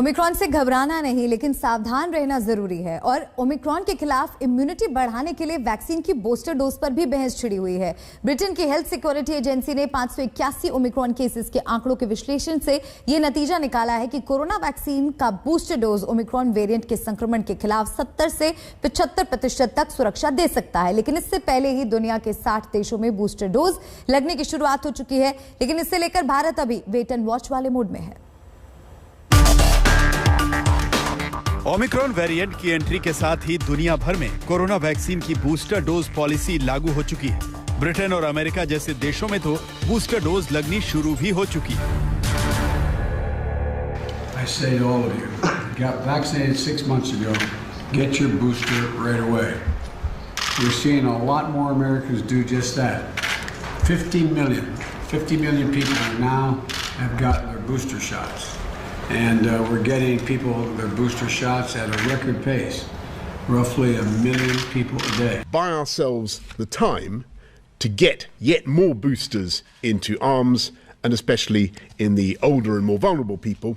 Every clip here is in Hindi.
ओमिक्रॉन से घबराना नहीं, लेकिन सावधान रहना जरूरी है। और ओमिक्रॉन के खिलाफ इम्यूनिटी बढ़ाने के लिए वैक्सीन की बूस्टर डोज पर भी बहस छिड़ी हुई है। ब्रिटेन की हेल्थ सिक्योरिटी एजेंसी ने 581 ओमिक्रॉन केसेस के आंकड़ों के विश्लेषण से यह नतीजा निकाला है कि कोरोना वैक्सीन का बूस्टर डोज ओमिक्रॉन वेरिएंट के संक्रमण के खिलाफ 70 से 75% तक सुरक्षा दे सकता है। लेकिन इससे पहले ही दुनिया के 60 देशों में बूस्टर डोज लगने की शुरुआत हो चुकी है, लेकिन इसे लेकर भारत अभी वेट एंड वॉच वाले मूड में है। ओमिक्रॉन वेरिएंट की एंट्री के साथ ही दुनिया भर में कोरोना वैक्सीन की बूस्टर डोज पॉलिसी लागू हो चुकी है। ब्रिटेन और अमेरिका जैसे देशों में तो बूस्टर डोज लगनी शुरू भी हो चुकी है। I say to all of you, got vaccinated 6 months ago, get your booster right away. We're seeing a lot more Americans do just that. 50 million people now have gotten their booster shots. And we're getting people their booster shots at a record pace, roughly 1 million people a day. Buy ourselves the time to get yet more boosters into arms, and especially in the older and more vulnerable people.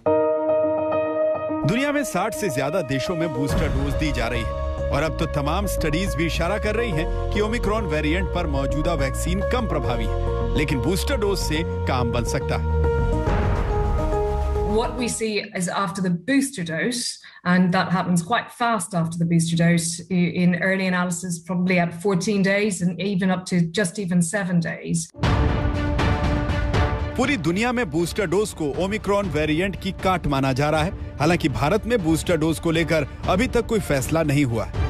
दुनिया में 60 से ज्यादा देशों में बूस्टर डोज दी जा रही है और अब तो तमाम स्टडीज भी इशारा कर रही हैं कि ओमिक्रॉन वेरिएंट पर मौजूदा वैक्सीन कम प्रभावी है, लेकिन बूस्टर डोज से काम बन सकता है। What we see is after the booster dose, and that happens quite fast after the booster dose, in early analysis probably at 14 days and even up to just even 7 days. पूरी दुनिया में बूस्टर डोज को ओमिक्रॉन वेरिएंट की काट माना जा रहा है। हालांकि भारत में बूस्टर डोज को लेकर अभी तक कोई फैसला नहीं हुआ है।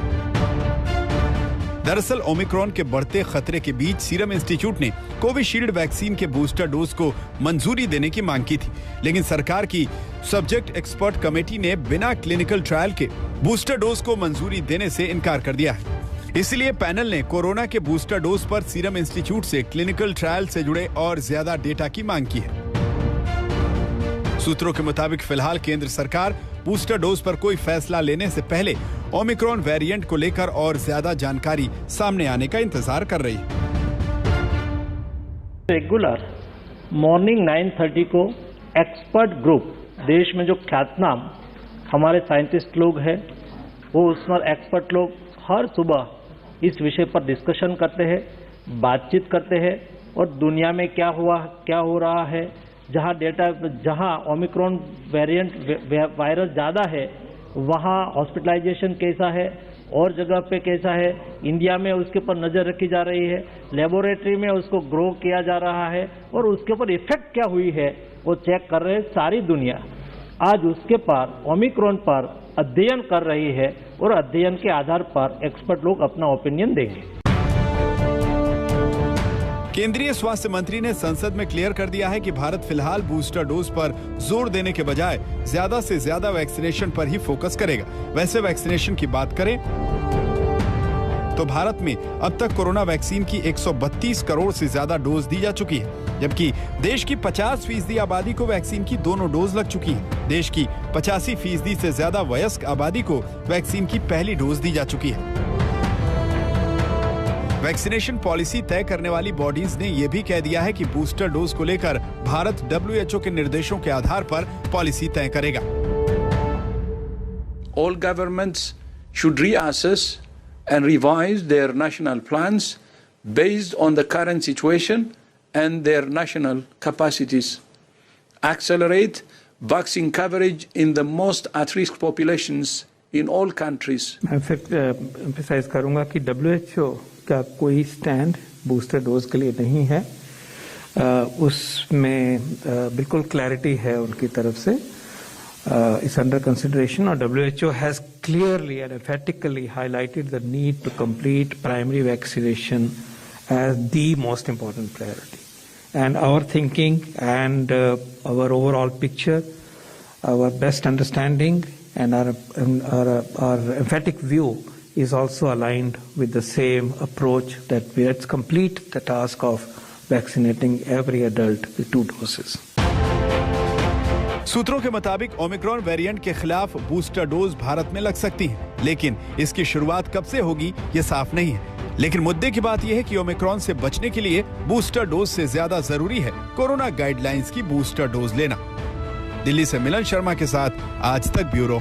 दरअसल ओमिक्रॉन के बढ़ते खतरे के बीच सीरम इंस्टीट्यूट ने कोविशील्ड वैक्सीन के बूस्टर डोज को मंजूरी देने की मांग की थी, लेकिन सरकार की सब्जेक्ट एक्सपर्ट कमेटी ने बिना क्लिनिकल ट्रायल के बूस्टर डोज को मंजूरी देने से इनकार कर दिया है। इसलिए पैनल ने कोरोना के बूस्टर डोज पर सीरम इंस्टीट्यूट से क्लिनिकल ट्रायल से जुड़े और ज्यादा डेटा की मांग की है। सूत्रों के मुताबिक फिलहाल केंद्र सरकार बूस्टर डोज पर कोई फैसला लेने से पहले ओमिक्रॉन वेरिएंट को लेकर और ज्यादा जानकारी सामने आने का इंतजार कर रही है। रेगुलर मॉर्निंग 9:30 को एक्सपर्ट ग्रुप, देश में जो ख्यातनाम हमारे साइंटिस्ट लोग हैं, वो उसमें एक्सपर्ट लोग हर सुबह इस विषय पर डिस्कशन करते हैं, बातचीत करते हैं और दुनिया में क्या हो रहा है, जहां ओमिक्रॉन वेरिएंट वायरस ज़्यादा है वहां हॉस्पिटलाइजेशन कैसा है और जगह पे कैसा है, इंडिया में उसके ऊपर नज़र रखी जा रही है, लेबोरेटरी में उसको ग्रो किया जा रहा है और उसके ऊपर इफेक्ट क्या हुई है वो चेक कर रहे हैं सारी दुनिया। आज उसके पर ओमिक्रॉन पर अध्ययन कर रही है और अध्ययन के आधार पर एक्सपर्ट लोग अपना ओपिनियन देंगे। केंद्रीय स्वास्थ्य मंत्री ने संसद में क्लियर कर दिया है कि भारत फिलहाल बूस्टर डोज पर जोर देने के बजाय ज्यादा से ज्यादा वैक्सीनेशन पर ही फोकस करेगा। वैसे वैक्सीनेशन की बात करें तो भारत में अब तक कोरोना वैक्सीन की 132 करोड़ से ज्यादा डोज दी जा चुकी है, जबकि देश की 50% आबादी को वैक्सीन की दोनों डोज लग चुकी है। देश की 85% से ज्यादा वयस्क आबादी को वैक्सीन की पहली डोज दी जा चुकी है। वैक्सीनेशन पॉलिसी तय करने वाली बॉडीज ने यह भी कह दिया है कि बूस्टर डोज को लेकर भारत WHO के निर्देशों के आधार पर पॉलिसी तय करेगा। All governments should reassess and revise their national plans based on the current situation and their national capacities. Accelerate vaccine coverage in the most at-risk populations in all countries. मैं फिर एम्फसाइज करूंगा कि WHO का कोई स्टैंड बूस्टर डोज के लिए नहीं है। उसमें बिल्कुल क्लैरिटी है उनकी तरफ से। इट्स अंडर कंसिडरेशन और WHO has clearly and emphatically highlighted the need to complete primary vaccination as the most important priority. And our thinking and our overall picture, our best understanding and our emphatic view is also aligned with the same approach that let's complete the task of vaccinating every adult with 2 doses. सूत्रों के मुताबिक ओमिक्रॉन वेरिएंट के खिलाफ बूस्टर डोज भारत में लग सकती है, लेकिन इसकी शुरुआत कब से होगी ये साफ नहीं है। लेकिन मुद्दे की बात यह है कि ओमिक्रॉन से बचने के लिए बूस्टर डोज से ज्यादा जरूरी है कोरोना गाइडलाइंस की बूस्टर डोज लेना। दिल्ली से मिलन शर्मा के साथ आज तक ब्यूरो।